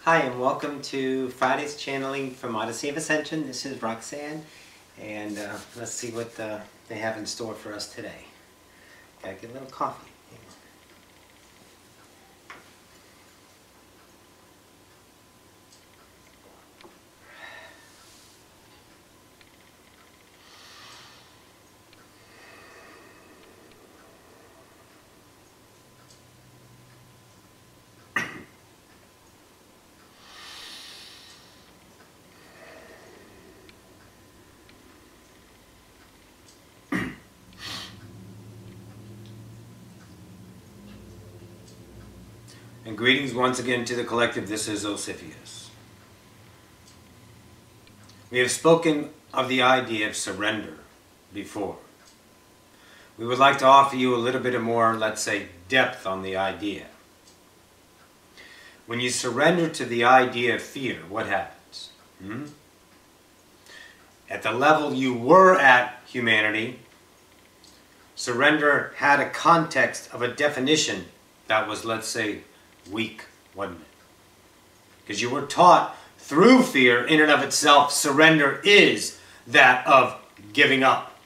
Hi, and welcome to Friday's channeling from Odyssey of Ascension. This is Roxanne, and let's see what they have in store for us today. Gotta get a little coffee. And greetings once again to the collective. This is Ocyphius. We have spoken of the idea of surrender before. We would like to offer you a little bit of more, let's say, depth on the idea. When you surrender to the idea of fear, what happens? At the level you were at, humanity, surrender had a context of a definition that was, let's say, weak, wasn't it? Because you were taught through fear in and of itself, surrender is that of giving up.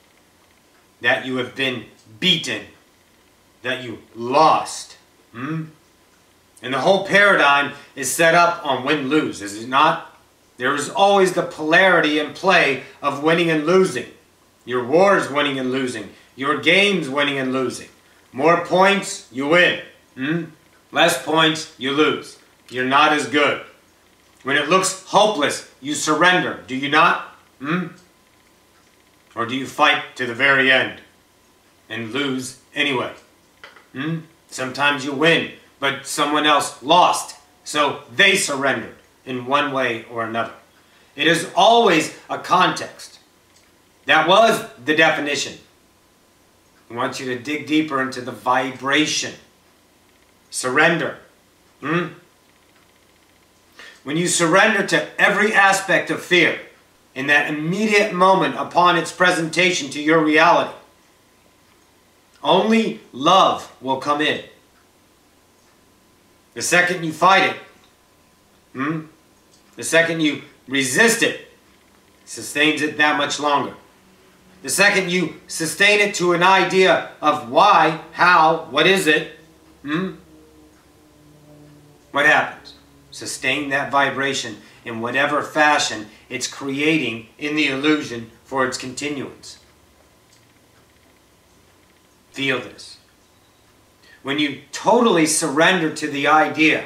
That you have been beaten. That you lost. And the whole paradigm is set up on win-lose, is it not? There is always the polarity in play of winning and losing. Your wars winning and losing. Your games winning and losing. More points, you win. Less points, you lose. You're not as good. When it looks hopeless, you surrender. Do you not? Or do you fight to the very end and lose anyway? Sometimes you win, but someone else lost. So they surrendered in one way or another. It is always a context. That was the definition. I want you to dig deeper into the vibration. Surrender. When you surrender to every aspect of fear in that immediate moment upon its presentation to your reality, only love will come in. The second you fight it, the second you resist it, sustains it that much longer. The second you sustain it to an idea of why, how, what is it, what happens? Sustain that vibration in whatever fashion it's creating in the illusion for its continuance. Feel this. When you totally surrender to the idea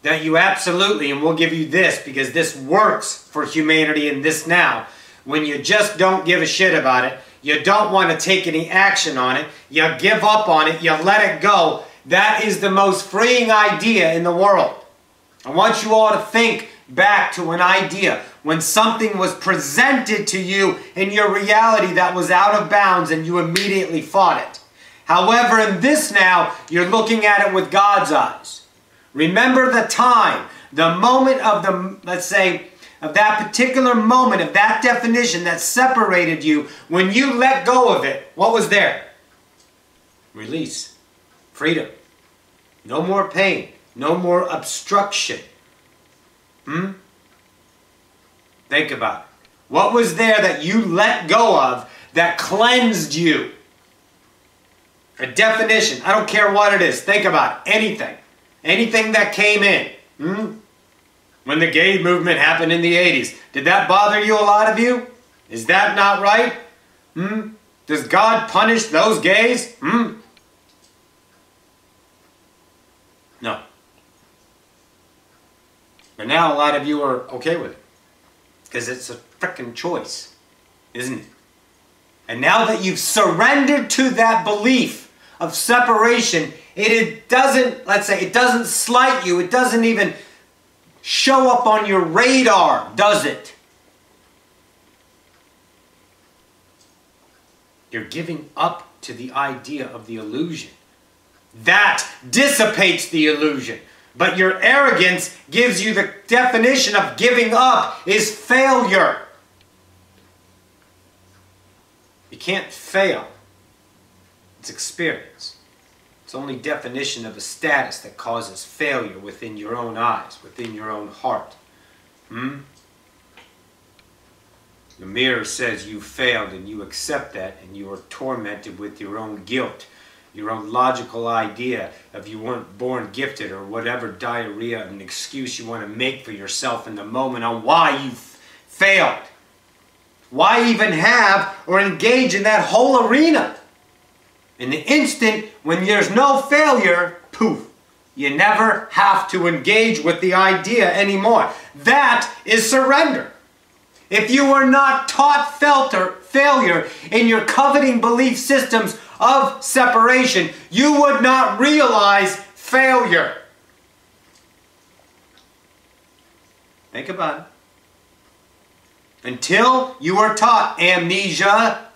that you absolutely, and we'll give you this because this works for humanity in this now, when you just don't give a shit about it, you don't want to take any action on it, you give up on it, you let it go, that is the most freeing idea in the world. I want you all to think back to an idea when something was presented to you in your reality that was out of bounds and you immediately fought it. However, in this now, you're looking at it with God's eyes. Remember the time, the moment of the, let's say, of that particular moment, of that definition that separated you. When you let go of it, what was there? Release. Freedom. No more pain. No more obstruction. Think about it. What was there that you let go of that cleansed you? A definition. I don't care what it is. Think about it. Anything. Anything that came in. When the gay movement happened in the 80s. Did that bother you, a lot of you? Is that not right? Does God punish those gays? No. But now a lot of you are okay with it. Because it's a frickin' choice. Isn't it? And now that you've surrendered to that belief of separation, it doesn't, let's say, it doesn't slight you. It doesn't even show up on your radar, does it? You're giving up to the idea of the illusion. That dissipates the illusion. But your arrogance gives you the definition of giving up is failure. You can't fail. It's experience. It's It's only definition of a status that causes failure within your own eyes, within your own heart. The mirror says you failed, and you accept that, and you are tormented with your own guilt, your own logical idea of you weren't born gifted, or whatever diarrhea and excuse you want to make for yourself in the moment on why you failed. Why even have or engage in that whole arena? In the instant when there's no failure, poof, you never have to engage with the idea anymore. That is surrender. If you were not taught failure in your coveting belief systems of separation, you would not realize failure. Think about it. Until you are taught amnesia,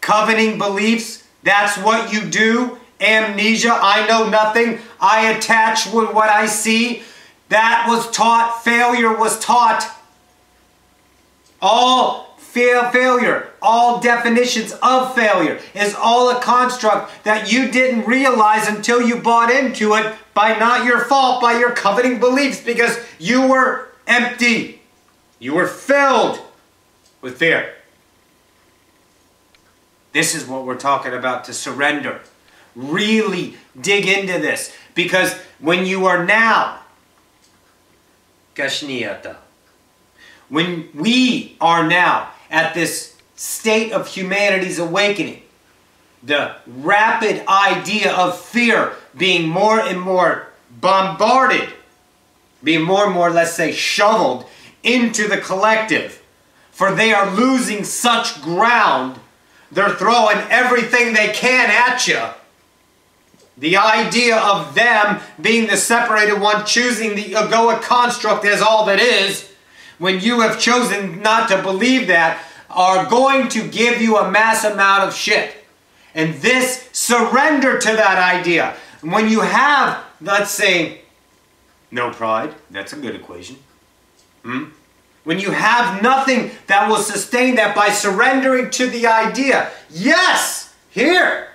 coveting beliefs, that's what you do. Amnesia, I know nothing, I attach with what I see. That was taught, failure was taught. All failure, all definitions of failure is all a construct that you didn't realize until you bought into it by not your fault, by your coveting beliefs, because you were empty. You were filled with fear. This is what we're talking about, to surrender. Really dig into this, because when you are now, when we are now at this state of humanity's awakening, the rapid idea of fear being more and more bombarded, being more and more, let's say, shoveled into the collective, for they are losing such ground, they're throwing everything they can at you. The idea of them being the separated one, choosing the egoic construct as all that is, when you have chosen not to believe that, are going to give you a mass amount of shit. And this, surrender to that idea. When you have, let's say, no pride, that's a good equation. When you have nothing that will sustain that, by surrendering to the idea, yes, here,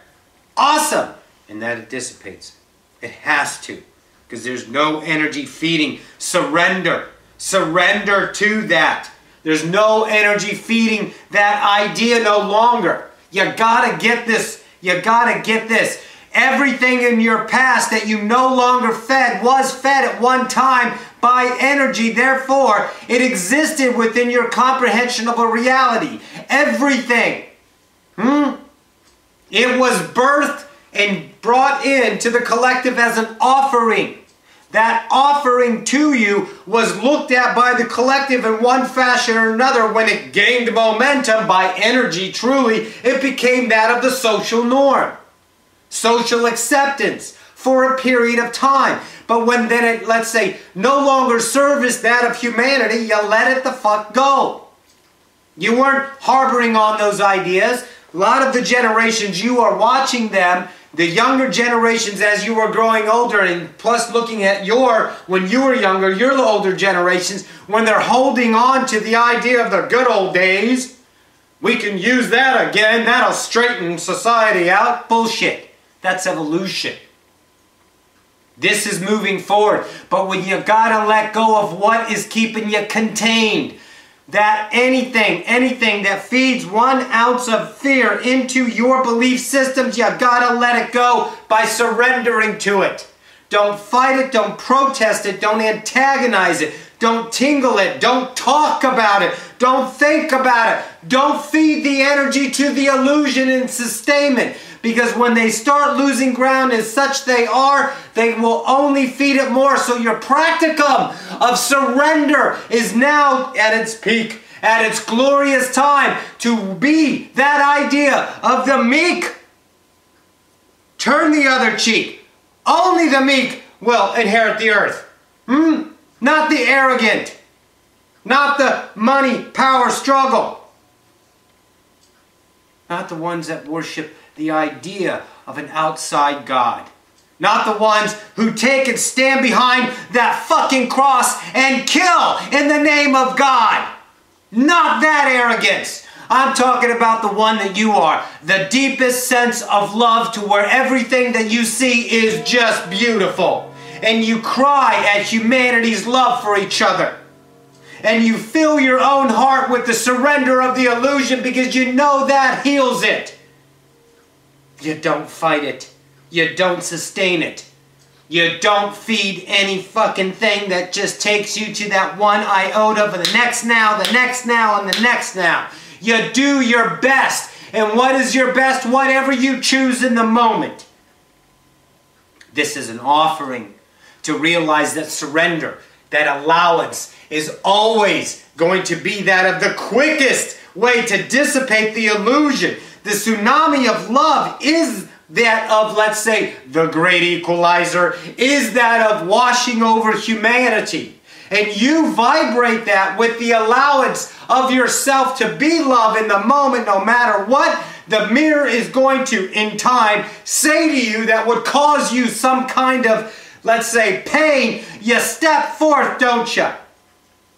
awesome, and that it dissipates. It has to, because there's no energy feeding. Surrender. Surrender to that. There's no energy feeding that idea no longer. You gotta get this. You gotta get this. Everything in your past that you no longer fed was fed at one time by energy. Therefore, it existed within your comprehension of a reality. Everything. It was birthed and brought into the collective as an offering. That offering to you was looked at by the collective in one fashion or another. When it gained momentum by energy, truly, it became that of the social norm. Social acceptance for a period of time. But when then it, let's say, no longer serviced that of humanity, you let it the fuck go. You weren't harboring on those ideas. A lot of the generations, you are watching them, the younger generations as you were growing older, and plus looking at when you were younger, your older generations, when they're holding on to the idea of the good old days, we can use that again, that'll straighten society out. Bullshit. That's evolution. This is moving forward. But when you gotta let go of what is keeping you contained, that anything that feeds 1 ounce of fear into your belief systems, you gotta let it go by surrendering to it. Don't fight it, don't protest it, don't antagonize it, don't tingle it, don't talk about it, don't think about it, don't feed the energy to the illusion and sustainment. Because when they start losing ground as such they are, they will only feed it more. So your practicum of surrender is now at its peak, at its glorious time, to be that idea of the meek. Turn the other cheek. Only the meek will inherit the earth. Not the arrogant. Not the money, power struggle. Not the ones that worship the idea of an outside God. Not the ones who take and stand behind that fucking cross and kill in the name of God. Not that arrogance. I'm talking about the one that you are. The deepest sense of love to where everything that you see is just beautiful. And you cry at humanity's love for each other. And you fill your own heart with the surrender of the illusion because you know that heals it. You don't fight it. You don't sustain it. You don't feed any fucking thing that just takes you to that one iota of the next now, the next now, and the next now. You do your best. And what is your best? Whatever you choose in the moment. This is an offering to realize that surrender, that allowance, is always going to be that of the quickest way to dissipate the illusion. The tsunami of love is that of, let's say, the great equalizer, is that of washing over humanity. And you vibrate that with the allowance of yourself to be love in the moment, no matter what the mirror is going to, in time, say to you that would cause you some kind of, let's say, pain. You step forth, don't you?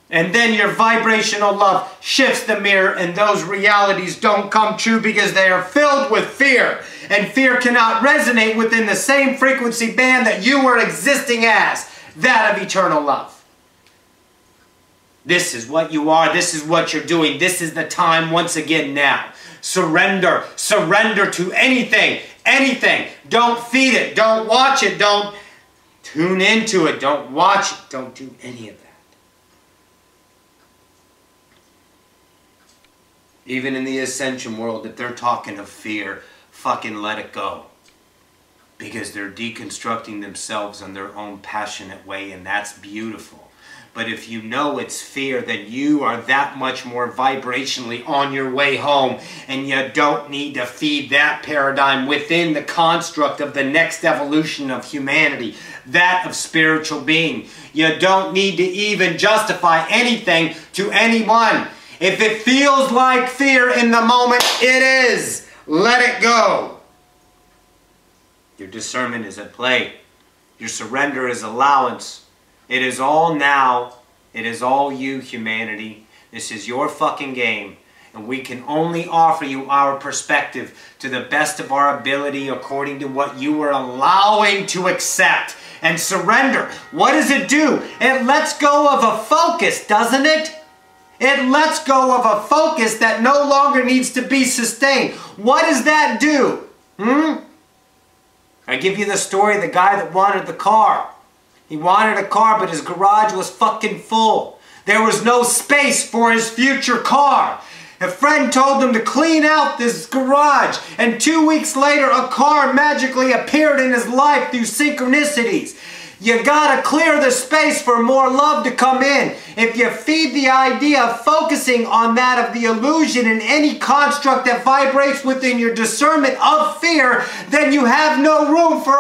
And then your vibrational love shifts the mirror and those realities don't come true because they are filled with fear. And fear cannot resonate within the same frequency band that you were existing as, that of eternal love. This is what you are. This is what you're doing. This is the time once again now. Surrender. Surrender to anything. Anything. Don't feed it. Don't watch it. Don't tune into it. Don't watch it. Don't do any of that. Even in the Ascension world, if they're talking of fear, fucking let it go. Because they're deconstructing themselves in their own passionate way, and that's beautiful. But if you know it's fear, then you are that much more vibrationally on your way home, and you don't need to feed that paradigm within the construct of the next evolution of humanity, that of spiritual being. You don't need to even justify anything to anyone. If it feels like fear in the moment, it is. Let it go. Your discernment is at play. Your surrender is allowance. It is all now. It is all you, humanity. This is your fucking game. And we can only offer you our perspective to the best of our ability according to what you are allowing to accept. And surrender, what does it do? It lets go of a focus, doesn't it? It lets go of a focus that no longer needs to be sustained. What does that do? I give you the story of the guy that wanted the car. He wanted a car, but his garage was fucking full. There was no space for his future car. A friend told him to clean out this garage, and 2 weeks later a car magically appeared in his life through synchronicities. You gotta clear the space for more love to come in. If you feed the idea of focusing on that of the illusion in any construct that vibrates within your discernment of fear, then you have no room for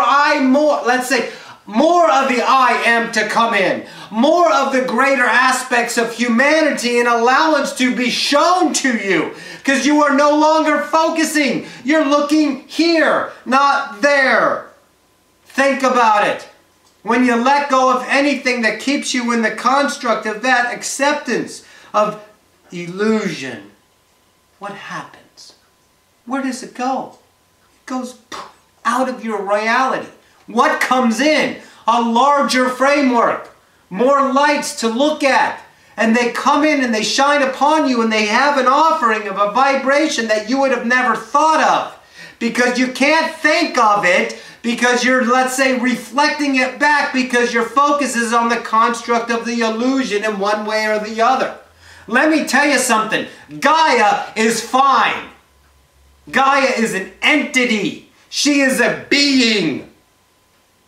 let's say, more of the I am to come in. More of the greater aspects of humanity and allowance to be shown to you. Because you are no longer focusing. You're looking here, not there. Think about it. When you let go of anything that keeps you in the construct of that acceptance of illusion, what happens? Where does it go? It goes out of your reality. What comes in? A larger framework. More lights to look at. And they come in and they shine upon you and they have an offering of a vibration that you would have never thought of. Because you can't think of it because you're, let's say, reflecting it back because your focus is on the construct of the illusion in one way or the other. Let me tell you something. Gaia is fine. Gaia is an entity. She is a being.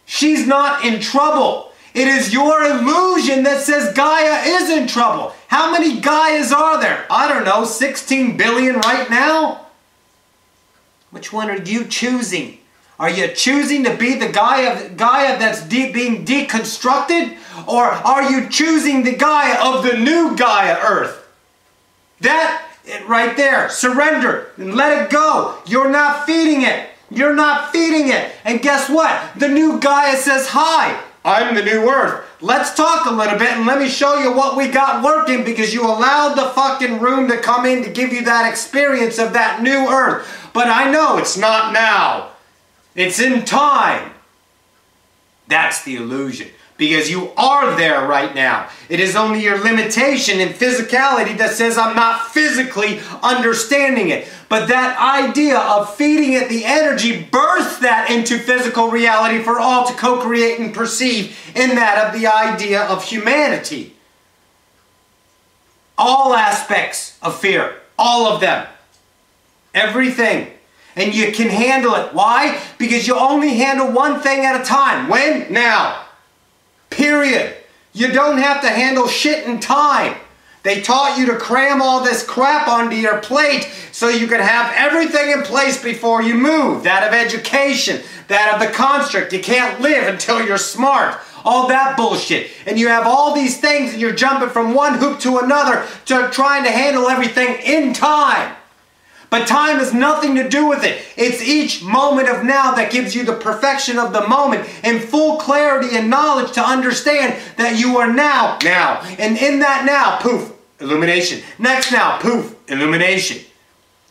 She's not in trouble. It is your illusion that says Gaia is in trouble. How many Gaias are there? I don't know, 16 billion right now? Which one are you choosing? Are you choosing to be the Gaia that's being deconstructed? Or are you choosing the Gaia of the new Gaia Earth? That right there, surrender and let it go. You're not feeding it. You're not feeding it. And guess what? The new Gaia says hi. I'm the new earth. Let's talk a little bit and let me show you what we got working, because you allowed the fucking room to come in to give you that experience of that new earth. But I know it's not now. It's in time. That's the illusion. Because you are there right now. It is only your limitation in physicality that says I'm not physically understanding it. But that idea of feeding it the energy births that into physical reality for all to co-create and perceive, in that of the idea of humanity. All aspects of fear. All of them. Everything. And you can handle it. Why? Because you only handle one thing at a time. When? Now. Period. You don't have to handle shit in time. They taught you to cram all this crap onto your plate so you can have everything in place before you move. That of education, that of the construct. You can't live until you're smart. All that bullshit. And you have all these things and you're jumping from one hoop to another to trying to handle everything in time. But time has nothing to do with it. It's each moment of now that gives you the perfection of the moment and full clarity and knowledge to understand that you are now. And in that now, poof, illumination. Next now, poof, illumination.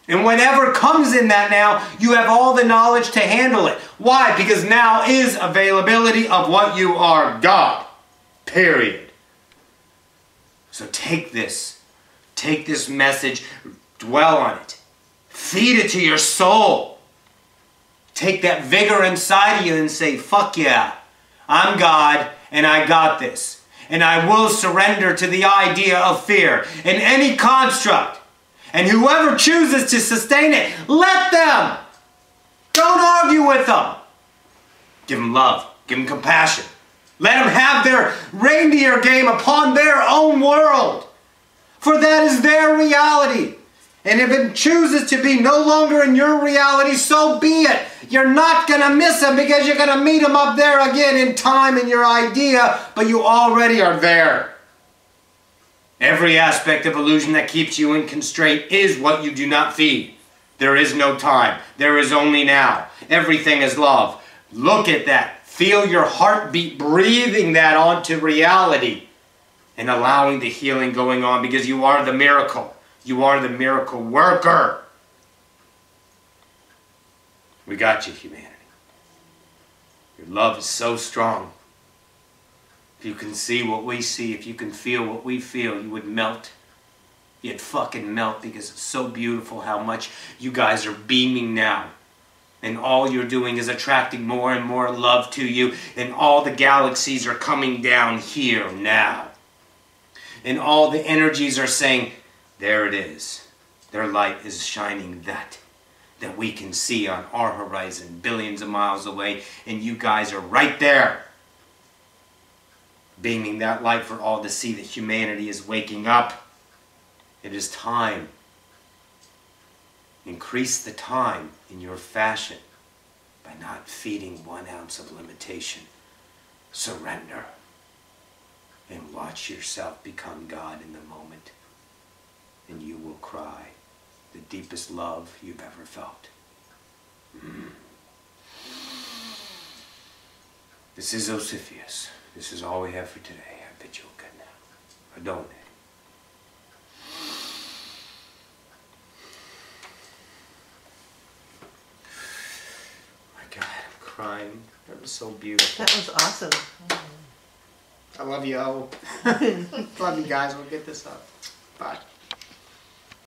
And whatever comes in that now, you have all the knowledge to handle it. Why? Because now is availability of what you are, God. Period. So take this message, dwell on it. Feed it to your soul. Take that vigor inside of you and say, fuck yeah, I'm God and I got this. And I will surrender to the idea of fear in any construct. And whoever chooses to sustain it, let them. Don't argue with them. Give them love. Give them compassion. Let them have their reindeer game upon their own world. For that is their reality. And if it chooses to be no longer in your reality, so be it. You're not going to miss them because you're going to meet them up there again in time in your idea, but you already are there. Every aspect of illusion that keeps you in constraint is what you do not feed. There is no time. There is only now. Everything is love. Look at that. Feel your heartbeat breathing that onto reality and allowing the healing going on, because you are the miracle. You are the miracle worker. We got you, humanity. Your love is so strong. If you can see what we see, if you can feel what we feel, you would melt. You'd fucking melt, because it's so beautiful how much you guys are beaming now. And all you're doing is attracting more and more love to you. And all the galaxies are coming down here now. And all the energies are saying, there it is. Their light is shining that we can see on our horizon, billions of miles away, and you guys are right there, beaming that light for all to see that humanity is waking up. It is time. Increase the time in your fashion by not feeding 1 ounce of limitation. Surrender and watch yourself become God in the moment. And you will cry the deepest love you've ever felt. This is Ocyphius. This is all we have for today. I bid you a good night. Adone. My God, I'm crying. That was so beautiful. That was awesome. I love you. Love you guys. We'll get this up. Bye.